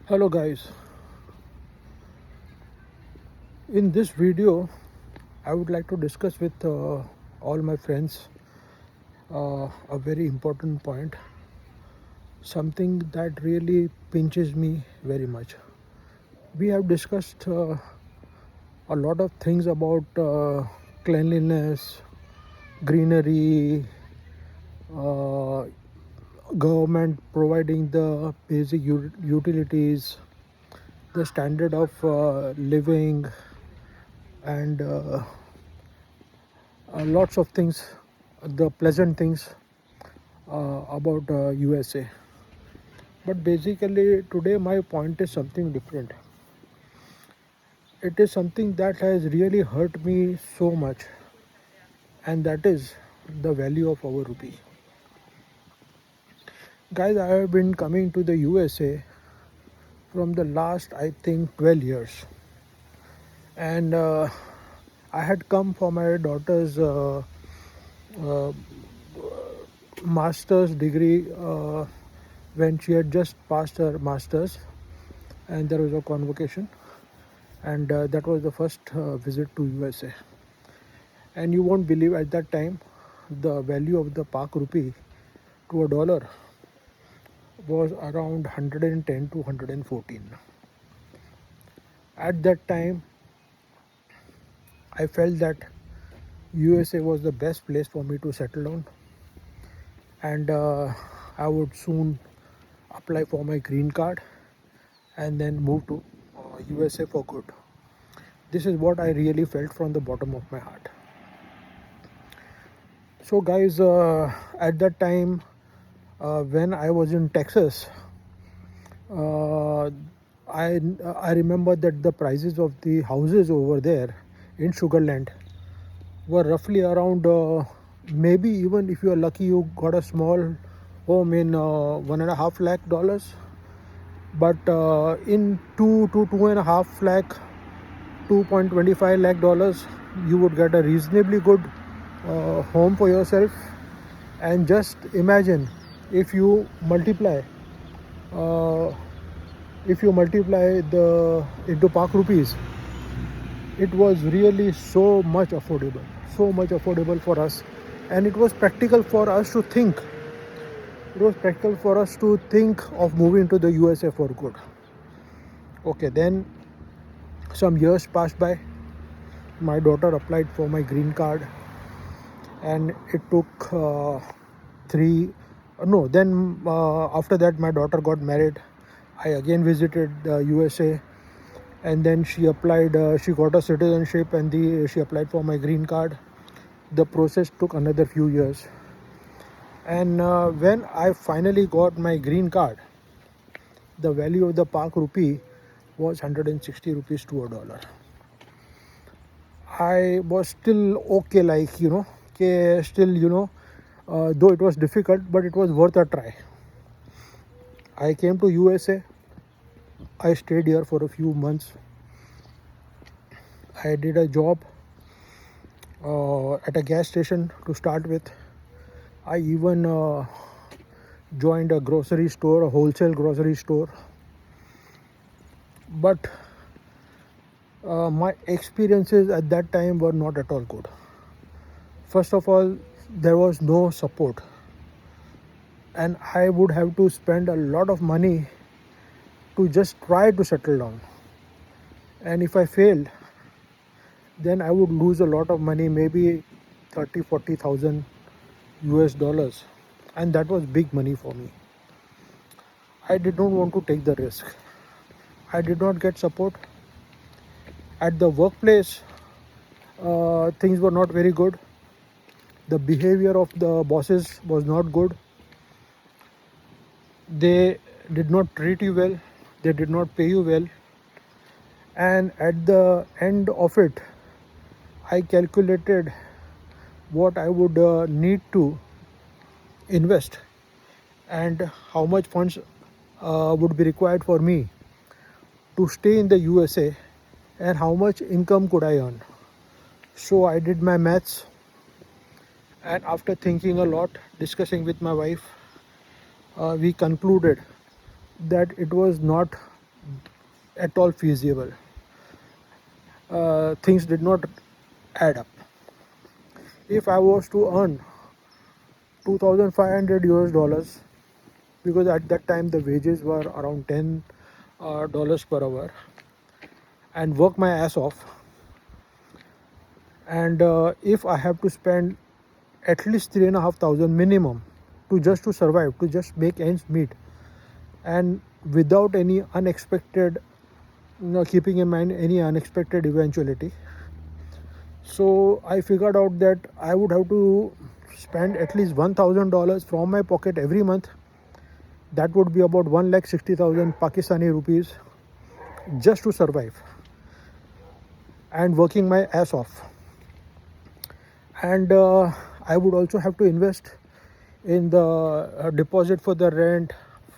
Hello guys, in this video I would like to discuss with all my friends a very important point, something that really pinches me very much. We have discussed a lot of things about cleanliness, greenery, uh, government providing the basic utilities, the standard of living, and lots of things, the pleasant things about USA. But basically, today my point is something different. It is something that has really hurt me so much, and that is the value of our rupee. Guys, I have been coming to the USA from the last, I think, 12 years, and I had come for my daughter's uh, master's degree when she had just passed her master's, and there was a convocation, and that was the first visit to USA. And you won't believe, at that time the value of the Pak rupee to a dollar was around 110 to 114. At that time I felt that USA was the best place for me to settle down, and I would soon apply for my green card and then move to USA for good. This is what I really felt from the bottom of my heart. So guys, at that time when I was in Texas, uh, I remember that the prices of the houses over there in Sugarland were roughly around, maybe even if you are lucky you got a small home in 1.5 lakh dollars, but in 2 to 2.5 lakh, 2.25 lakh dollars, you would get a reasonably good home for yourself. And just imagine, if you multiply uh, the into Pak rupees, it was really so much affordable for us, and it was practical for us to think. It was practical for us to think of moving to the USA for good. Okay, then some years passed by. My daughter applied for my green card, and it took three. No, then after that, my daughter got married. I again visited USA, and then she applied. She got a citizenship, and she applied for my green card. The process took another few years, and when I finally got my green card, the value of the Pak rupee was 160 rupees to a dollar. I was still okay, like, okay, still, though it was difficult, but it was worth a try. I came to USA. I stayed here for a few months. I did a job at a gas station to start with. I even joined a grocery store, a wholesale grocery store. But my experiences at that time were not at all good. First of all, there was no support, and I would have to spend a lot of money to just try to settle down. And if I failed, then I would lose a lot of money, maybe 30,000 to 40,000 US dollars, and that was big money for me. I did not want to take the risk. I did not get support. At the workplace, things were not very good. The behavior of the bosses was not good. They did not treat you well, they did not pay you well, and at the end of it, I calculated what I would need to invest and how much funds would be required for me to stay in the USA, and how much income could I earn. So I did my maths, and after thinking a lot, discussing with my wife, we concluded that it was not at all feasible. Things did not add up. If I was to earn 2,500 US dollars, because at that time the wages were around $10 per hour, and work my ass off, and if I have to spend at least 3,500 minimum to survive, to just make ends meet, and without any unexpected, keeping in mind any unexpected eventuality, so I figured out that I would have to spend at least $1,000 from my pocket every month. That would be about 1,60,000 Pakistani rupees just to survive, and working my ass off. And I would also have to invest in the deposit for the rent,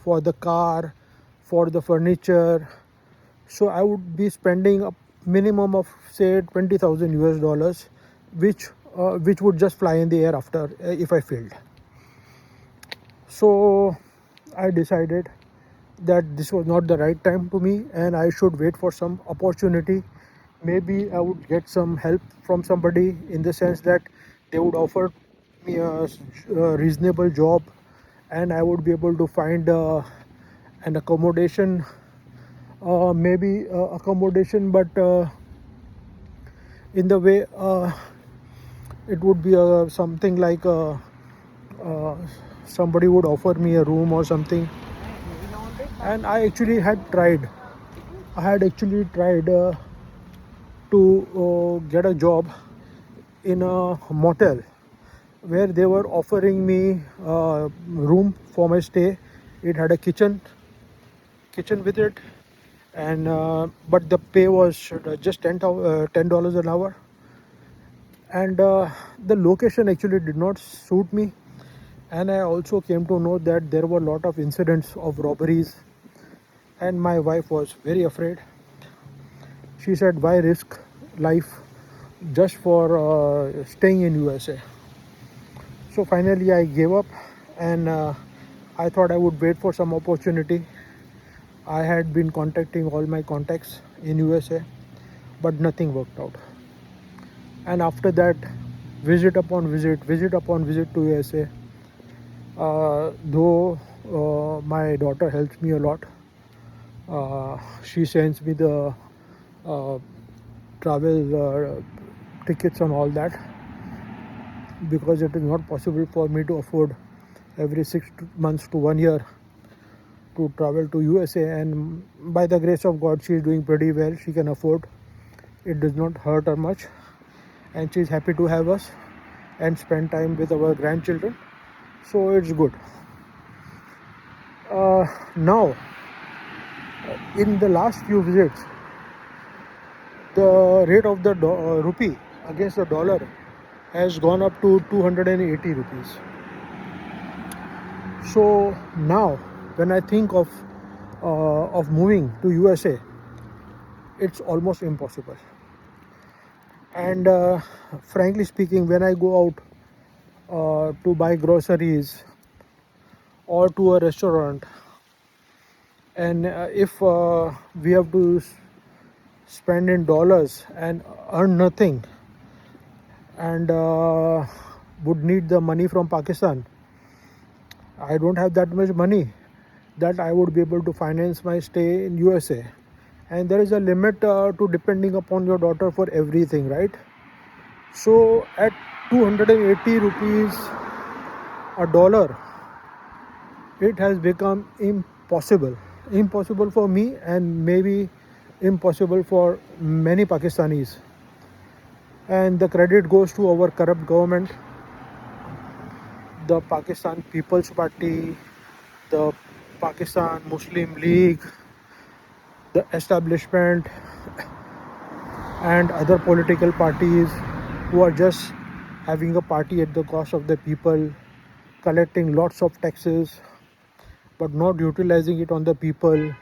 for the car, for the furniture. So I would be spending a minimum of say 20,000 US dollars, which would just fly in the air after if I failed. So I decided that this was not the right time to me, and I should wait for some opportunity. Maybe I would get some help from somebody, in the sense that they would offer me a reasonable job, and I would be able to find an accommodation, maybe accommodation, but in the way it would be something like uh, somebody would offer me a room or something. And I actually had tried. I had actually tried to get a job in a motel where they were offering me a room for my stay. It had a kitchen with it, and but the pay was just $10 an hour, and the location actually did not suit me. And I also came to know that there were a lot of incidents of robberies, and my wife was very afraid. She said, why risk life just for staying in USA? So finally I gave up, and I thought I would wait for some opportunity. I had been contacting all my contacts in USA, but nothing worked out. And after that, visit upon visit to USA, though my daughter helps me a lot. She sends me the uh, travel tickets and all that, because it is not possible for me to afford every 6 months to 1 year to travel to USA. And by the grace of God, she is doing pretty well. She can afford. It does not hurt her much, and she is happy to have us and spend time with our grandchildren. So it's good. Now, in the last few visits, the rate of the rupee against the dollar has gone up to 280 rupees. So now, when I think of moving to USA, it's almost impossible. And frankly speaking, when I go out to buy groceries or to a restaurant, and if we have to spend in dollars and earn nothing, and would need the money from Pakistan, I don't have that much money that I would be able to finance my stay in USA. And there is a limit to depending upon your daughter for everything, right? So at 280 rupees a dollar, it has become impossible for me, and maybe impossible for many Pakistanis. And the credit goes to our corrupt government, the Pakistan People's Party, the Pakistan Muslim League, the establishment, and other political parties who are just having a party at the cost of the people, collecting lots of taxes but not utilizing it on the people.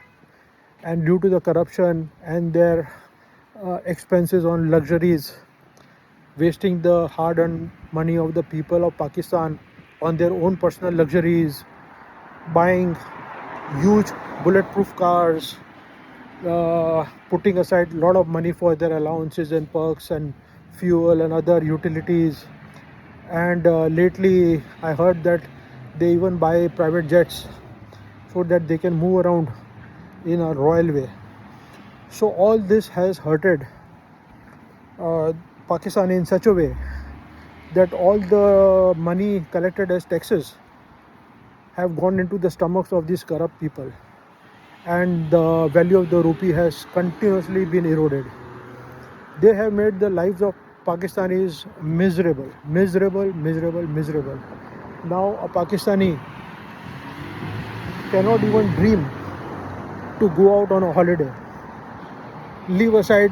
And due to the corruption and their expenses on luxuries, wasting the hard-earned money of the people of Pakistan on their own personal luxuries, buying huge bulletproof cars, putting aside a lot of money for their allowances and perks and fuel and other utilities. And lately I heard that they even buy private jets so that they can move around in a royal way. So all this has hurted Pakistan in such a way that all the money collected as taxes have gone into the stomachs of these corrupt people, and the value of the rupee has continuously been eroded. They have made the lives of Pakistanis miserable, miserable, miserable, miserable. Now a Pakistani cannot even dream to go out on a holiday, leave aside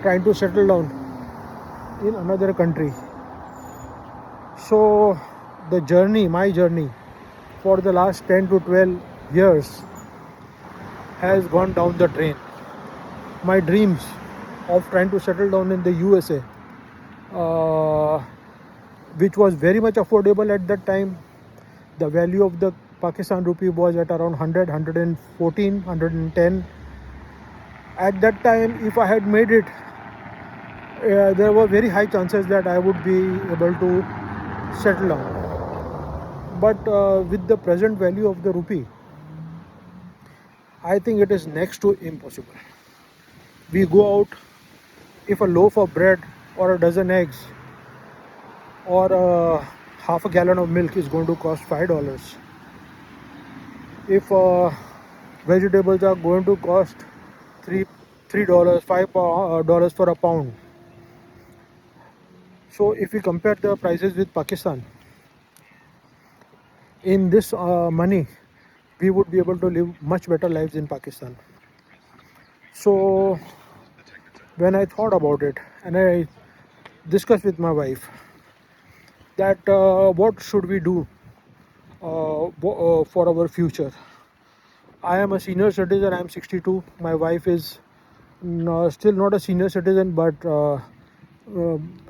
trying to settle down in another country. So the journey, my journey for the last 10 to 12 years has gone down the drain. My dreams of trying to settle down in the USA, which was very much affordable at that time. The value of the Pakistan rupee was at around 100, 114, 110. At that time, if I had made it, there were very high chances that I would be able to settle down. But with the present value of the rupee, I think it is next to impossible. We go out, if a loaf of bread or a dozen eggs or half a gallon of milk is going to cost $5, if vegetables are going to cost $3, $5 for a pound. So if we compare the prices with Pakistan, in this money, we would be able to live much better lives in Pakistan. So when I thought about it and I discussed with my wife that what should we do for our future. I am a senior citizen. I am 62. My wife is still not a senior citizen, but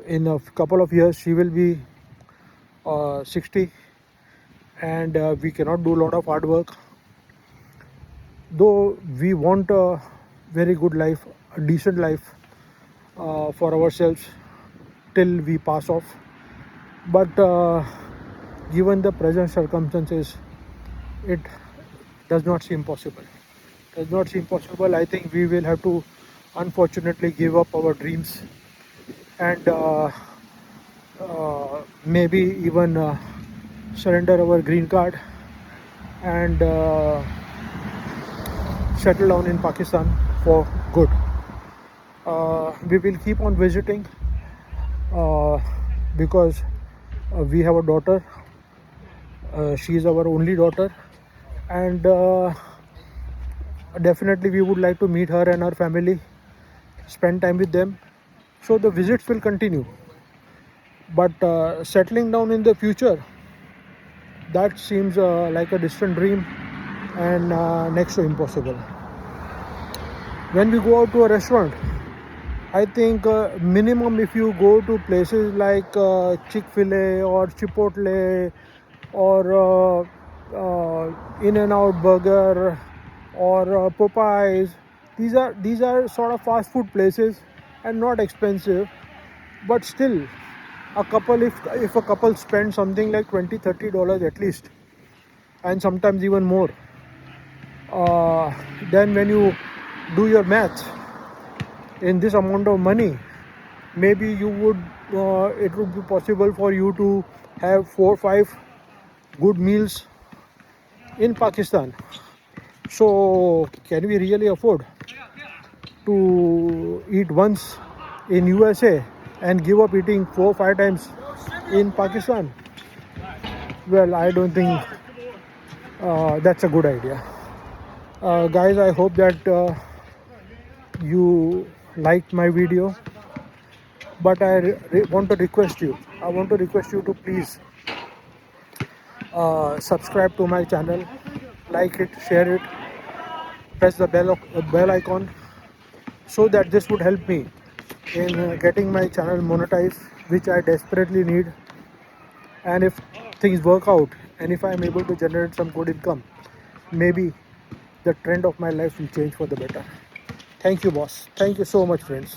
in a couple of years she will be 60, and we cannot do a lot of hard work. Though we want a very good life, a decent life for ourselves till we pass off, but given the present circumstances, it does not seem possible. Does not seem possible. I think we will have to unfortunately give up our dreams and maybe even surrender our green card and settle down in Pakistan for good. We will keep on visiting because we have a daughter. She is our only daughter, and definitely we would like to meet her and her family, spend time with them. So the visits will continue, but settling down in the future, that seems like a distant dream and next to impossible. When we go out to a restaurant, I think minimum if you go to places like Chick-fil-A or Chipotle or In-N-Out Burger or Popeyes, these are sort of fast food places and not expensive, but still a couple, if a couple spend something like $20-30 at least, and sometimes even more, then when you do your math in this amount of money, maybe you would it would be possible for you to have 4 or 5 good meals in Pakistan. So can we really afford to eat once in USA and give up eating 4 or 5 times in Pakistan? Well, I don't think that's a good idea. Guys, I hope that you liked my video, but I want to request you. I want to request you to please subscribe to my channel, like it, share it, press the bell icon, so that this would help me in getting my channel monetized, which I desperately need. And if things work out and if I am able to generate some good income, maybe the trend of my life will change for the better. Thank you, boss. Thank you so much, friends.